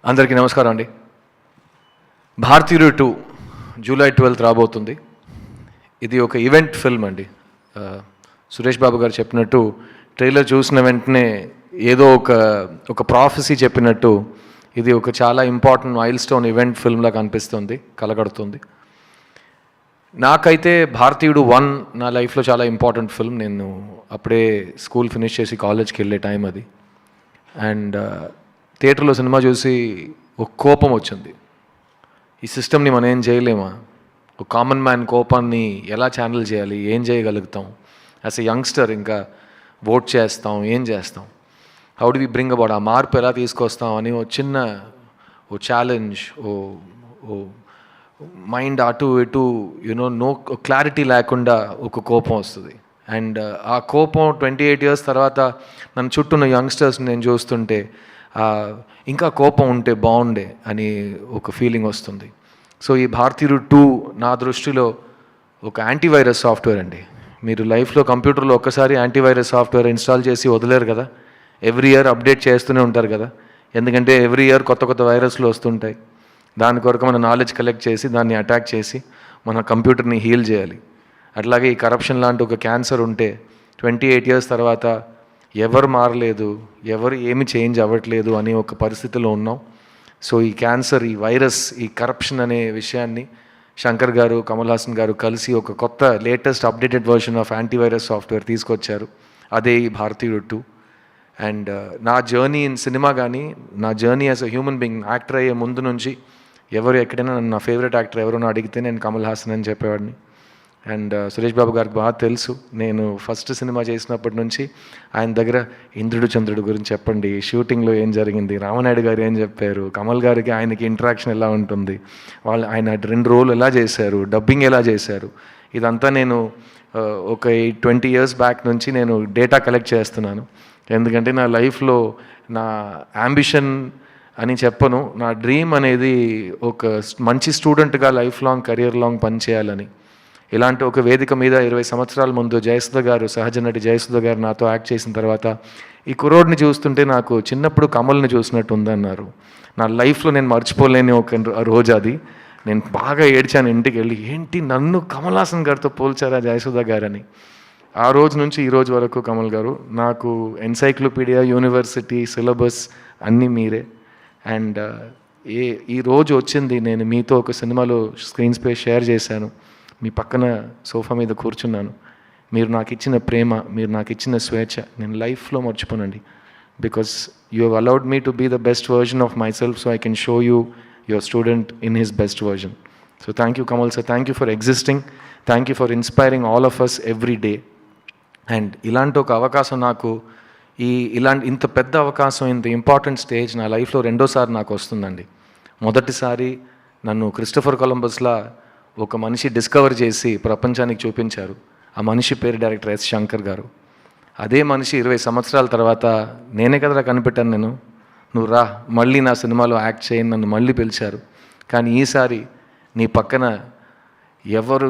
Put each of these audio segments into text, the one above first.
అందరికీ నమస్కారం అండి. భారతీయుడు 2 జూలై 12 రాబోతుంది. ఇది ఒక ఈవెంట్ ఫిల్మ్ అండి. సురేష్ బాబు గారు చెప్పినట్టు ట్రైలర్ చూసిన వెంటనే ఏదో ఒక ప్రాఫెసీ చెప్పినట్టు ఇది ఒక చాలా ఇంపార్టెంట్ మైల్ స్టోన్ ఈవెంట్ ఫిల్మ్లా కనిపిస్తుంది, కలగడుతుంది. నాకైతే భారతీయుడు 1 నా లైఫ్లో చాలా ఇంపార్టెంట్ ఫిల్మ్. నేను అప్పుడే స్కూల్ ఫినిష్ చేసి కాలేజ్కి వెళ్ళే టైం అది. అండ్ థియేటర్లో సినిమా చూసి ఒక కోపం వచ్చింది. ఈ సిస్టమ్ని మనం ఏం చేయలేమా? ఒక కామన్ మ్యాన్ కోపాన్ని ఎలా ఛానల్ చేయాలి? ఏం చేయగలుగుతాం? యాజ్ ఎ యంగ్స్టర్ ఇంకా ఓట్ చేస్తాం, ఏం చేస్తాం? How do we bring about ఆ మార్పు ఎలా తీసుకొస్తాం అని ఓ ఛాలెంజ్, ఓ మైండ్ అటు ఇటు నో క్లారిటీ లేకుండా ఒక కోపం వస్తుంది. అండ్ ఆ కోపం 28 years తర్వాత నన్ను చుట్టూన్న యంగ్స్టర్స్ని నేను చూస్తుంటే ఇంకా కోపం ఉంటే బాగుండే అని ఒక ఫీలింగ్ వస్తుంది. సో ఈ భారతీయుడు 2 నా దృష్టిలో ఒక యాంటీవైరస్ సాఫ్ట్వేర్ అండి. మీరు లైఫ్లో కంప్యూటర్లో ఒక్కసారి యాంటీవైరస్ సాఫ్ట్వేర్ ఇన్స్టాల్ చేసి వదిలేరు కదా, ఎవ్రీ ఇయర్ అప్డేట్ చేస్తూనే ఉంటారు కదా. ఎందుకంటే ఎవ్రీ ఇయర్ కొత్త వైరస్లు వస్తుంటాయి. దాని కొరకు మన నాలెడ్జ్ కలెక్ట్ చేసి దాన్ని అటాక్ చేసి మన కంప్యూటర్ని హీల్ చేయాలి. అట్లాగే ఈ కరప్షన్ లాంటి ఒక క్యాన్సర్ ఉంటే 28 years తర్వాత ఎవరు మారలేదు, ఎవరు ఏమి చేంజ్ అవ్వట్లేదు అని ఒక పరిస్థితిలో ఉన్నాం. సో ఈ క్యాన్సర్, ఈ వైరస్, ఈ కరప్షన్ అనే విషయాన్ని శంకర్ గారు, కమల్ హాసన్ గారు కలిసి ఒక కొత్త latest updated version of antivirus software తీసుకొచ్చారు. అదే ఈ భారతీయుడు 2. అండ్ నా జర్నీ ఇన్ సినిమా కానీ, నా journey as a human being, actor అయ్యే ముందు నుంచి ఎవరు ఎక్కడైనా నా ఫేవరెట్ యాక్టర్ ఎవరైనా అడిగితే నేను కమల్ హాసన్ అని చెప్పేవాడిని. అండ్ సురేష్ బాబు గారికి బాగా తెలుసు, నేను ఫస్ట్ సినిమా చేసినప్పటి నుంచి ఆయన దగ్గర ఇంద్రుడు చంద్రుడు గురించి చెప్పండి, షూటింగ్లో ఏం జరిగింది, రామనాయుడు గారు ఏం చెప్పారు, కమల్ గారికి ఆయనకి ఇంటరాక్షన్ ఎలా ఉంటుంది, ఆయన 2 roles ఎలా చేశారు, డబ్బింగ్ ఎలా చేశారు, ఇదంతా నేను ఒక 20 years బ్యాక్ నుంచి నేను డేటా కలెక్ట్ చేస్తున్నాను. ఎందుకంటే నా లైఫ్లో నా యాంబిషన్ అని చెప్పను, నా డ్రీమ్ అనేది ఒక మంచి స్టూడెంట్గా లైఫ్ లాంగ్, కెరియర్ లాంగ్ పనిచేయాలని. ఇలాంటి ఒక వేదిక మీద 20 సంవత్సరాల ముందు జయసుధ గారు, సహజ నటి జయసుధ గారు నాతో యాక్ట్ చేసిన తర్వాత ఈ కుర్రోడ్ని చూస్తుంటే నాకు చిన్నప్పుడు కమల్ని చూసినట్టు ఉందన్నారు. నా లైఫ్లో నేను మర్చిపోలేని ఒక రోజు అది. నేను బాగా ఏడ్చాను ఇంటికి వెళ్ళి, ఏంటి నన్ను కమల్ హాసన్ గారితో పోల్చారా జయసుధ గారని. ఆ రోజు నుంచి ఈ రోజు వరకు కమల్ గారు నాకు ఎన్సైక్లోపీడియా, యూనివర్సిటీ, సిలబస్ అన్నీ మీరే. అండ్ ఈ రోజు వచ్చింది, నేను మీతో ఒక సినిమాలో స్క్రీన్ స్పేస్ షేర్ చేశాను, మీ పక్కన సోఫా మీద కూర్చున్నాను. మీరు నాకు ఇచ్చిన ప్రేమ, మీరు నాకు ఇచ్చిన స్వేచ్ఛ నేను లైఫ్లో మర్చిపోనండి. Because you have allowed me to be the best version of myself, so I can show you your student in his best version. So thank you Kamal sir, thank you for existing, thank you for inspiring all of us every day. And ఇలాంటి ఒక అవకాశం నాకు, ఇంత పెద్ద అవకాశం, ఇంత important stage నా లైఫ్లో 2వ సారి నాకు వస్తుందండి. మొదటిసారి నన్ను క్రిస్టఫర్ కొలంబస్లా ఒక మనిషి డిస్కవర్ చేసి ప్రపంచానికి చూపించారు. ఆ మనిషి పేరు డైరెక్టర్ ఎస్ శంకర్ గారు. అదే మనిషి 20 సంవత్సరాల తర్వాత నేనే కదరా కనిపెట్టాను, నువ్వు రా మళ్ళీ నా సినిమాలో యాక్ట్ చేయని నన్ను మళ్ళీ పిలిచారు. కానీ ఈసారి నీ పక్కన ఎవరు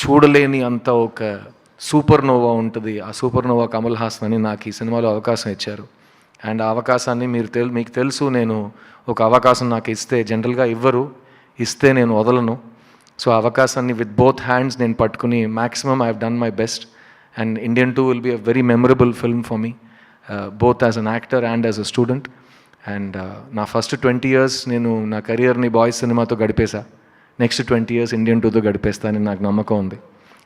చూడలేని అంత ఒక సూపర్ నోవా ఉంటుంది, ఆ సూపర్ నోవా కమల్ హాసన్ అని నాకు ఈ సినిమాలో అవకాశం ఇచ్చారు. అండ్ ఆ అవకాశాన్ని మీకు తెలుసు, నేను ఒక అవకాశం నాకు ఇస్తే జనరల్గా ఇవ్వరు, ఇస్తే నేను వదలను. సో ఆ అవకాశాన్ని విత్ బోత్ హ్యాండ్స్ నేను పట్టుకుని maximum I have done my best. And Indian 2 will be a very memorable film for me, both as an actor and as a student. And నా ఫస్ట్ 20 years నేను నా కెరియర్ని boys సినిమాతో గడిపేశా. Next 20 years Indian 2తో గడిపేస్తానని నాకు నమ్మకం ఉంది.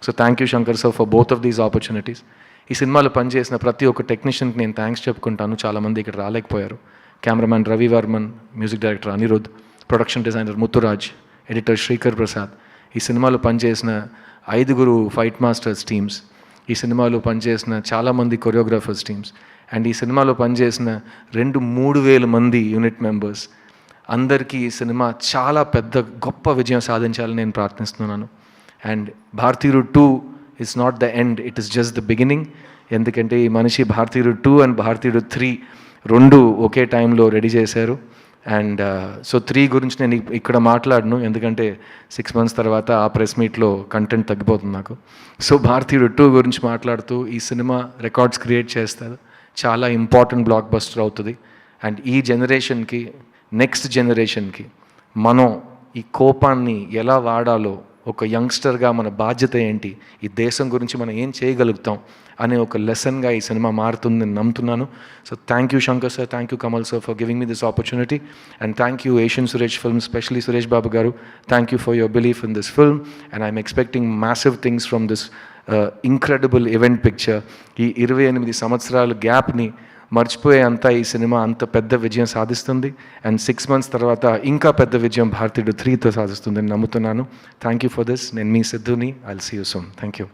So thank you Shankar sir for both of these opportunities. ఈ సినిమాలో పనిచేసిన ప్రతి ఒక్క టెక్నీషియన్కి నేను థ్యాంక్స్ చెప్పుకుంటాను. చాలామంది ఇక్కడ రాలేకపోయారు. Cameraman Ravi Varman, music director Anirudh, production designer Muthuraj, editor Sreekar Prasad, ఈ సినిమాలో పనిచేసిన 5 ఫైట్ మాస్టర్స్ టీమ్స్, ఈ సినిమాలో పనిచేసిన చాలామంది కొరియోగ్రాఫర్స్ టీమ్స్, అండ్ ఈ సినిమాలో పనిచేసిన 2-3 వేల మంది యూనిట్ మెంబర్స్, అందరికీ ఈ సినిమా చాలా పెద్ద గొప్ప విజయం సాధించాలని నేను ప్రార్థిస్తున్నాను. అండ్ భారతీయుడు 2 is not the end, it is just the beginning. ఎందుకంటే ఈ మనిషి భారతీయుడు 2 అండ్ భారతీయుడు 3 2 ఒకే టైంలో రెడీ చేశారు. అండ్ సో 3 గురించి నేను ఇక్కడ మాట్లాడను, ఎందుకంటే 6 months తర్వాత ఆ ప్రెస్ మీట్లో కంటెంట్ తగ్గిపోతుంది నాకు. సో భారతీయుడు 2 గురించి మాట్లాడుతూ ఈ సినిమా రికార్డ్స్ క్రియేట్ చేస్తారు, చాలా ఇంపార్టెంట్ బ్లాక్ బస్టర్ అవుతుంది. అండ్ ఈ జనరేషన్కి నెక్స్ట్ జనరేషన్కి మనం ఈ కోపాన్ని ఎలా వాడాలో, ఒక యంగ్స్టర్గా మన బాధ్యత ఏంటి, ఈ దేశం గురించి మనం ఏం చేయగలుగుతాం అనే ఒక లెసన్గా ఈ సినిమా మారుతుందని నేను నమ్ముతున్నాను. So thank you Shankar sir, thank you Kamal sir for giving me this opportunity, and thank you Asian Suresh film, specially Suresh Babu garu, thank you for your belief in this film, and I'm expecting massive things from this incredible event picture. ఈ 28 సంవత్సరాల గ్యాప్ని మర్చిపోయే అంతా ఈ cinema అంత పెద్ద విజయం సాధిస్తుంది, and 6 months తర్వాత ఇంకా పెద్ద విజయం భారతీయుడు 3తో సాధిస్తుందని నమ్ముతున్నాను. Thank you for this. నేను మీ సిద్ధుని. I'll see you soon. Thank you.